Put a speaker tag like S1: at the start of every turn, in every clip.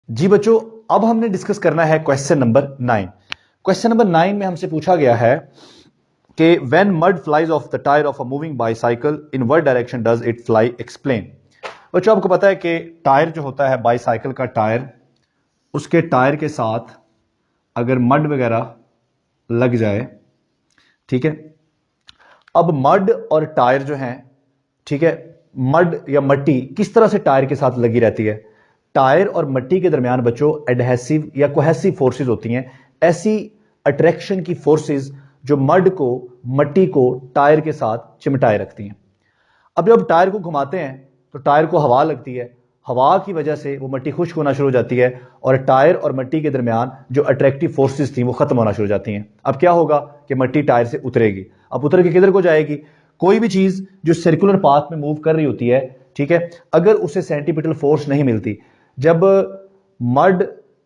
S1: जी बच्चों, अब हमने डिस्कस करना है क्वेश्चन नंबर 9। क्वेश्चन नंबर 9 में हमसे पूछा गया है कि when mud flies of the tyre of a moving bicycle in what direction does it fly, explain. बच्चों, आपको पता है कि टायर जो होता है बाईसाइकिल का टायर, उसके टायर के साथ अगर मड वगैरह लग जाए, ठीक है। अब मड और टायर जो है, ठीक है, मड या मट्टी किस तरह से टायर के साथ लगी रहती है। टायर और मट्टी के दरमियान बच्चों एडहेसिव या कोहेसिव फोर्सेस होती हैं, ऐसी अट्रैक्शन की फोर्सेस जो मड को, मट्टी को टायर के साथ चिमटाए रखती हैं। अब जब टायर को घुमाते हैं तो टायर को हवा लगती है, हवा की वजह से वो मट्टी खुश्क होना शुरू हो जाती है और टायर और मट्टी के दरमियान जो अट्रैक्टिव फोर्सेस थी वो खत्म होना शुरू हो जाती हैं। अब क्या होगा कि मट्टी टायर से उतरेगी। अब उतर के किधर को जाएगी? कोई भी चीज जो सर्कुलर पाथ में मूव कर रही होती है, ठीक है, अगर उसे सेंटीपिटल फोर्स नहीं मिलती, जब मड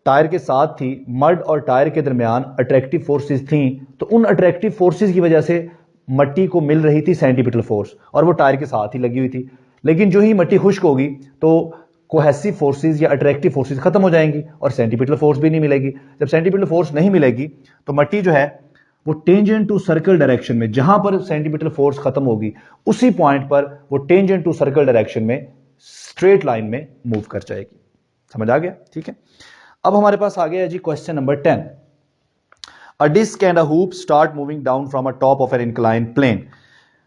S1: टायर के साथ थी, मड और टायर के दरमियान अट्रैक्टिव फोर्सेस थी, तो उन अट्रैक्टिव फोर्सेस की वजह से मट्टी को मिल रही थी सेंटीपिटल फोर्स और वो टायर के साथ ही लगी हुई थी। लेकिन जो ही मट्टी खुश्क होगी तो कोहेसिव फोर्सेस या अट्रैक्टिव फोर्सेस खत्म हो जाएंगी और सेंटीपिटल फोर्स भी नहीं मिलेगी। जब सेंटीपिटल फोर्स नहीं मिलेगी तो मट्टी जो है वो टेंजेंट टू सर्कल डायरेक्शन में, जहां पर सेंटीपिटल फोर्स खत्म होगी उसी पॉइंट पर वो टेंजेंट टू सर्कल डायरेक्शन में स्ट्रेट लाइन में मूव कर जाएगी। समझ आ गया? ठीक है। अब हमारे पास आ गया है जी question number 10। A disc and a hoop start moving down from a top of an inclined plane।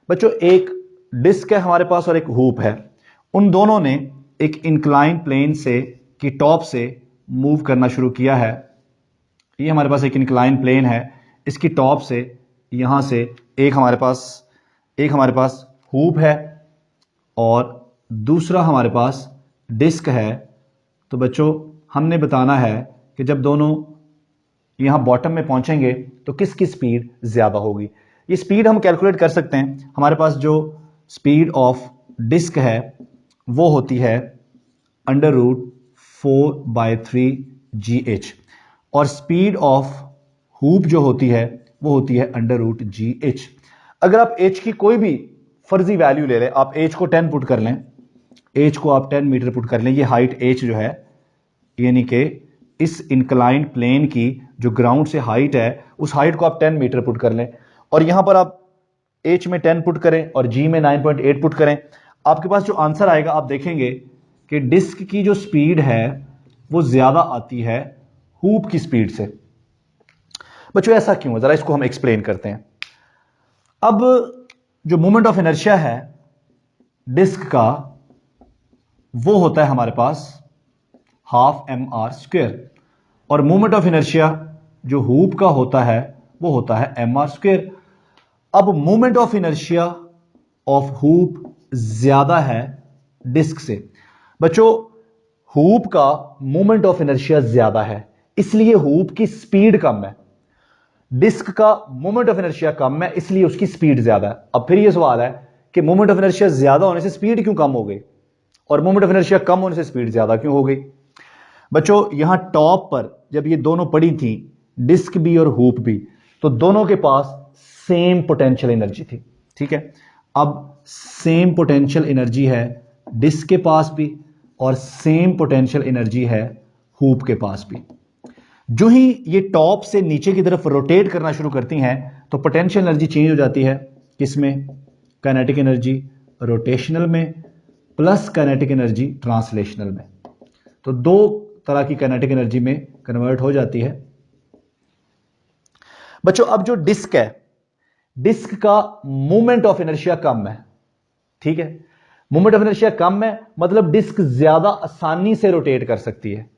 S1: बच्चों, एक डिस्क है हमारे पास और एक हुप है। उन दोनों ने एक इंक्लाइन प्लेन से की टॉप से मूव करना शुरू किया है। ये हमारे पास एक इंक्लाइन प्लेन है, इसकी टॉप से यहां से एक हमारे पास हुप है और दूसरा हमारे पास डिस्क है। तो बच्चों, हमने बताना है कि जब दोनों यहां बॉटम में पहुंचेंगे तो किसकी स्पीड ज्यादा होगी। ये स्पीड हम कैलकुलेट कर सकते हैं। हमारे पास जो स्पीड ऑफ डिस्क है वो होती है √4/3 GH और स्पीड ऑफ हुप जो होती है वो होती है √GH। अगर आप H की कोई भी फर्जी वैल्यू ले लें, आप H को 10 पुट कर लें, H को आप 10 मीटर पुट कर लें, ये हाइट H जो है, यानी कि इस इंक्लाइंड प्लेन की जो ग्राउंड से हाइट है उस हाइट को आप 10 मीटर पुट कर लें और यहां पर आप H में 10 पुट करें और G में 9.8 पुट करें। आपके पास जो आंसर आएगा आप देखेंगे कि डिस्क की जो स्पीड है वो ज्यादा आती है हुप की स्पीड से। बच्चों, ऐसा क्यों है, जरा इसको हम एक्सप्लेन करते हैं। अब जो मोमेंट ऑफ इनर्शिया है डिस्क का वो होता है हमारे पास ½ mr² और मोमेंट ऑफ इनर्शिया जो हुप का होता है वो होता है mr²। अब moment of inertia of hoop ज्यादा है डिस्क से। बच्चों, हुप का मोमेंट ऑफ इनर्शिया ज्यादा है, इसलिए हुप की स्पीड कम है। डिस्क का मोमेंट ऑफ इनर्शिया कम है, इसलिए उसकी स्पीड ज्यादा है। अब फिर यह सवाल है कि मोमेंट ऑफ इनर्शिया ज्यादा होने से स्पीड क्यों कम हो गई और मोमेंट ऑफ इनर्शिया कम होने से स्पीड ज्यादा क्यों हो गई। बच्चों, यहां टॉप पर जब ये दोनों पड़ी थी, डिस्क भी और हुप भी, तो दोनों के पास सेम पोटेंशियल एनर्जी थी। ठीक है। अब सेम पोटेंशियल एनर्जी है डिस्क के पास भी और सेम पोटेंशियल एनर्जी है हुप के पास भी। जो ही ये टॉप से नीचे की तरफ रोटेट करना शुरू करती हैं तो पोटेंशियल एनर्जी चेंज हो जाती है। किसमें? काइनेटिक एनर्जी रोटेशनल में प्लस काइनेटिक एनर्जी ट्रांसलेशनल में। तो दो तरह की काइनेटिक एनर्जी में कन्वर्ट हो जाती है। बच्चों, अब जो डिस्क है, डिस्क का मोमेंट ऑफ इनर्शिया कम है। ठीक है, मोमेंट ऑफ इनर्शिया कम है मतलब डिस्क ज्यादा आसानी से रोटेट कर सकती है।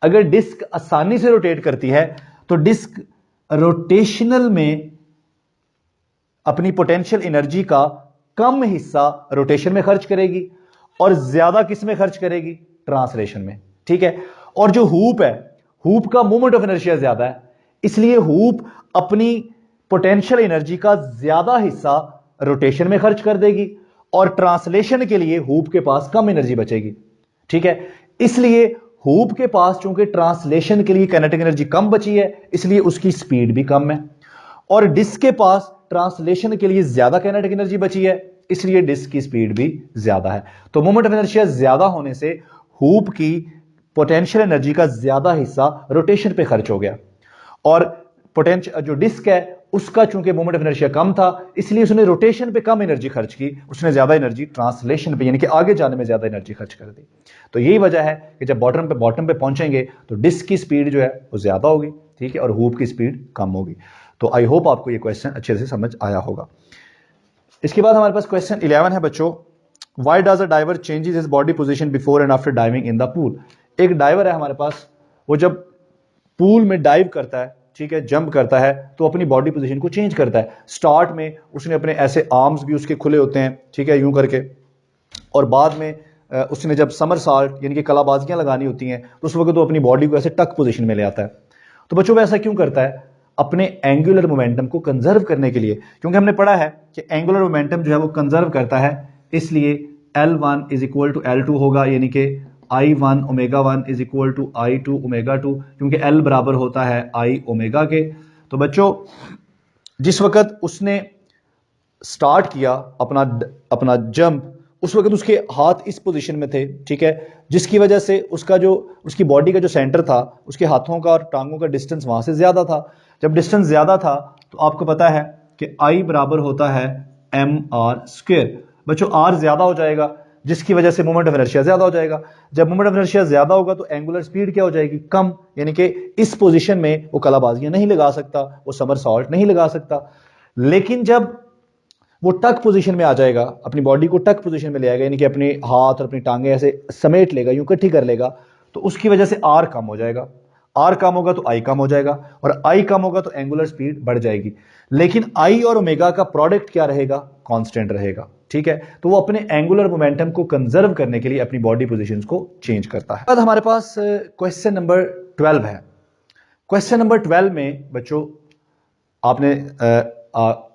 S1: अगर डिस्क आसानी से रोटेट करती है तो डिस्क रोटेशनल में अपनी पोटेंशियल एनर्जी का कम हिस्सा रोटेशन में खर्च करेगी और ज्यादा किस में खर्च करेगी? ट्रांसलेशन में। ठीक है। और जो हुप है, हुप का मोमेंट ऑफ इनर्शिया ज्यादा है, इसलिए हुप अपनी पोटेंशियल एनर्जी का ज्यादा हिस्सा रोटेशन में खर्च कर देगी और ट्रांसलेशन के लिए हुप के पास कम एनर्जी बचेगी। ठीक है। इसलिए हुप के पास चूंकि ट्रांसलेशन के लिए काइनेटिक एनर्जी कम बची है, इसलिए उसकी स्पीड भी कम है और डिस्क के पास ट्रांसलेशन के लिए ज्यादा काइनेटिक एनर्जी बची है, इसलिए डिस्क की स्पीड भी ज्यादा है। तो मोमेंट ऑफ इनर्शिया ज्यादा होने से हुप की पोटेंशियल एनर्जी का ज्यादा हिस्सा रोटेशन पे खर्च हो गया, और पोटेंशियल जो डिस्क है उसका चूंकि मोमेंट ऑफ इनर्शिया कम था, इसलिए उसने रोटेशन पे कम एनर्जी खर्च की, उसने ज्यादा एनर्जी ट्रांसलेशन पे यानी कि आगे जाने में ज्यादा एनर्जी खर्च कर दी। तो यही वजह है कि जब बॉटम पे पहुंचेंगे तो डिस्क की स्पीड जो है वो ज्यादा होगी, ठीक है, और हूप की स्पीड कम होगी। तो आई होप आपको ये क्वेश्चन अच्छे से समझ आया होगा। इसके बाद हमारे पास क्वेश्चन 11 है बच्चों, why does a diver changes his body position before and after diving in the pool. एक डाइवर है हमारे पास, वो जब पूल में डाइव करता है, ठीक है, जंप करता है, तो अपनी बॉडी पोजीशन को चेंज करता है। स्टार्ट में उसने अपने ऐसे आर्म्स भी उसके खुले होते हैं, ठीक है, यूं करके, और बाद में उसने जब समर साल्ट यानी कि कलाबाजियां लगानी होती हैं तो उस वक्त वो अपनी बॉडी को ऐसे टक पोजीशन में ले आता है। तो बच्चों वो ऐसा क्यों करता है? अपने एंगुलर मोमेंटम को कंजर्व करने के लिए, क्योंकि हमने पढ़ा है कि एंगुलर मोमेंटम जो है वो कंजर्व करता है, इसलिए L1 is equal to L2 होगा, यानी कि I1 omega 1 is equal to I2 omega 2, क्योंकि L बराबर होता है I ओमेगा के। तो बच्चों जिस वक्त उसने स्टार्ट किया अपना जंप, उस वक्त उसके हाथ इस पोजीशन में थे, ठीक है, जिसकी वजह से उसकी बॉडी का जो सेंटर था, उसके हाथों का और टांगों का डिस्टेंस वहां से ज्यादा था। जब डिस्टेंस ज्यादा था तो आपको पता है कि I बराबर होता है mr²। बच्चों R ज्यादा हो जाएगा, जिसकी वजह से मोमेंट ऑफ इनर्शिया ज्यादा हो जाएगा। जब मोमेंट ऑफ इनर्शिया ज्यादा होगा तो एंगुलर स्पीड क्या हो जाएगी? कम, यानी कि इस पोजीशन में वो कलाबाजियां नहीं लगा सकता, वो समर सॉल्ट नहीं लगा सकता। लेकिन जब वो टक पोजीशन में आ जाएगा, अपनी बॉडी को टक पोजीशन में ले आएगा, यानी कि अपने हाथ और अपनी टांगे ऐसे समेट लेगा, यूं इकट्ठी कर लेगा, तो उसकी वजह से R कम हो जाएगा। R कम होगा तो I कम हो जाएगा, और I कम होगा तो एंगुलर स्पीड बढ़ जाएगी। लेकिन I और ओमेगा का प्रोडक्ट क्या रहेगा? कांस्टेंट रहेगा, ठीक है। तो वो अपने एंगुलर मोमेंटम को कंजर्व करने के लिए अपनी बॉडी पोजीशंस को चेंज करता है। बाद हमारे पास क्वेश्चन नंबर 12 है। क्वेश्चन नंबर 12 में बच्चों आपने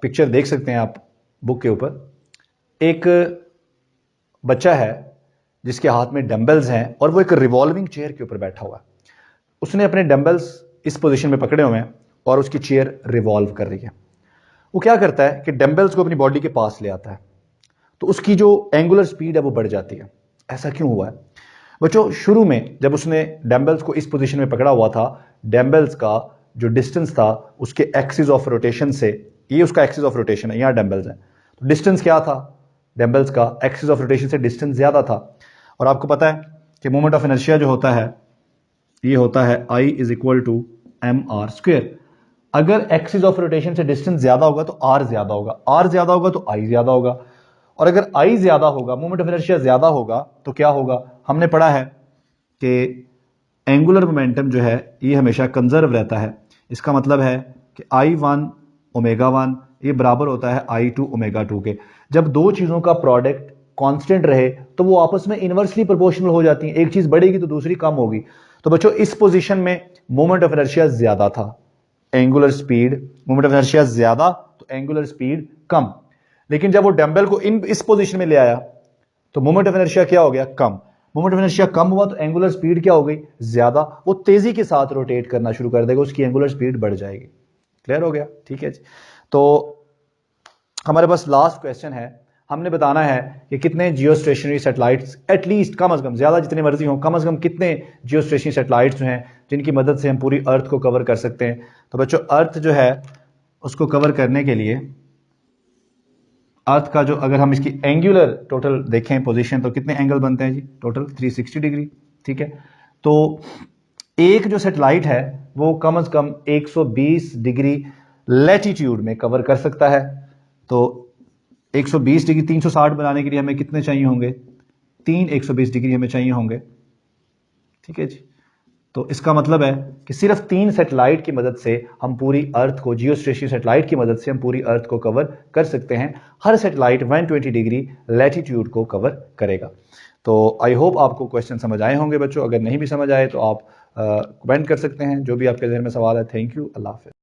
S1: पिक्चर देख सकते हैं आप बुक के ऊपर, एक बच्चा है जिसके हाथ में डंबल्स हैं और वो एक रिवॉल्विंग चेयर के ऊपर बैठा हुआ है। उसने अपने डंबल्स इस पोजीशन में पकड़े हुए हैं और उसकी चेयर रिवॉल्व कर रही है। वो क्या करता है कि डंबल्स को अपनी बॉडी के पास ले आता है, तो उसकी जो एंगुलर स्पीड है वो बढ़ जाती है। ऐसा क्यों हुआ है बच्चों? शुरू में जब उसने डंबल्स को इस पोजीशन में पकड़ा हुआ था, डंबल्स का जो डिस्टेंस था उसके एक्सिस ऑफ रोटेशन से, ये उसका एक्सिस ऑफ रोटेशन है, यहां डंबल्स हैं, तो डिस्टेंस क्या था? डंबल्स का एक्सिस ऑफ रोटेशन से डिस्टेंस ज्यादा था। और आपको पता है कि मोमेंट ऑफ इनर्शिया जो होता है ये होता है I is equal to mr²। अगर एक्सिस ऑफ रोटेशन से डिस्टेंस ज्यादा होगा तो R ज्यादा होगा, R ज्यादा होगा तो I ज्यादा होगा, और अगर I ज्यादा होगा, मोमेंट ऑफ इनर्शिया ज्यादा होगा, तो क्या होगा? हमने पढ़ा है कि एंगुलर मोमेंटम जो है ये हमेशा कंजर्व रहता है। इसका मतलब है कि I1 ओमेगा 1 ये बराबर होता है I2 ओमेगा 2 के। जब दो चीजों का प्रोडक्ट कांस्टेंट रहे तो वो आपस में इनवर्सली प्रोपोर्शनल हो जाती हैं, एक चीज बढ़ेगी तो दूसरी कम होगी। तो बच्चों इस पोजीशन में मोमेंट ऑफ इनर्शिया ज्यादा था, angular speed, moment of inertia ज्यादा तो एंगुलर स्पीड कम। लेकिन जब वो डंबल को इस पोजीशन में ले आया तो मोमेंट ऑफ इनर्शिया क्या हो गया? कम। मोमेंट ऑफ इनर्शिया कम हुआ तो एंगुलर स्पीड क्या हो गई? ज्यादा। वो तेजी के साथ रोटेट करना शुरू कर देगा, उसकी एंगुलर स्पीड बढ़ जाएगी। क्लियर हो गया? ठीक है जी। तो हमारे पास लास्ट क्वेश्चन है, हमने बताना है कि कितने जियो स्टेशनरी सैटेलाइट्स, एटलीस्ट कम से कम, ज्यादा जितने मर्जी हो, कम से कम कितने जियो स्टेशनरी सैटेलाइट्स हैं जिनकी मदद से हम पूरी अर्थ को कवर कर सकते हैं। तो बच्चों अर्थ जो है उसको कवर करने के लिए, अर्थ का जो, अगर हम इसकी एंगुलर टोटल देखें पोजीशन, तो कितने एंगल बनते हैं जी? टोटल 360 डिग्री, ठीक है। तो एक जो सैटेलाइट है वो कम से कम 120 डिग्री लैटिट्यूड में कवर कर सकता है। तो 120 डिग्री 360 बनाने के लिए हमें कितने चाहिए होंगे? 120 डिग्री हमें चाहिए होंगे, ठीक है जी। तो इसका मतलब है कि सिर्फ 3 सैटेलाइट की मदद से हम पूरी अर्थ को, जियो स्टेशनरी सैटेलाइट की मदद से हम पूरी अर्थ को कवर कर सकते हैं। हर सैटेलाइट 120 डिग्री लैटिट्यूड को कवर करेगा। तो आई होप आपको क्वेश्चन समझ आए होंगे बच्चों। अगर नहीं भी समझ आए तो आप कमेंट कर सकते हैं, जो भी आपके ज़हन में सवाल है। थैंक यू, अल्लाह हाफ़िज़।